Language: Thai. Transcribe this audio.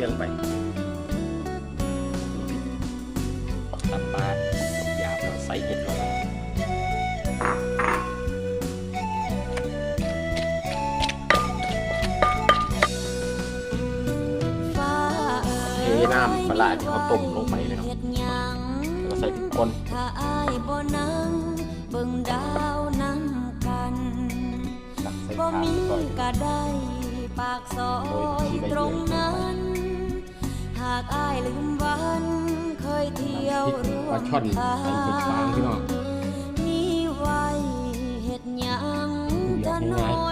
ลงไปตับปลาหยาบแล้วใส่เห็ดลงไปเทน้ำปลาที่เขาต้มลงไปนะครับแล้วก็ใส่พริกป่นถ้าอายบ่นั่งเบิ่งดาวน้ำกันบ่มีก็ได้ปากซอยตรงนั้นหากอายลืมวันเคยเที่ยวร่วมทางมีไว้เฮ็ดหยังจะนอ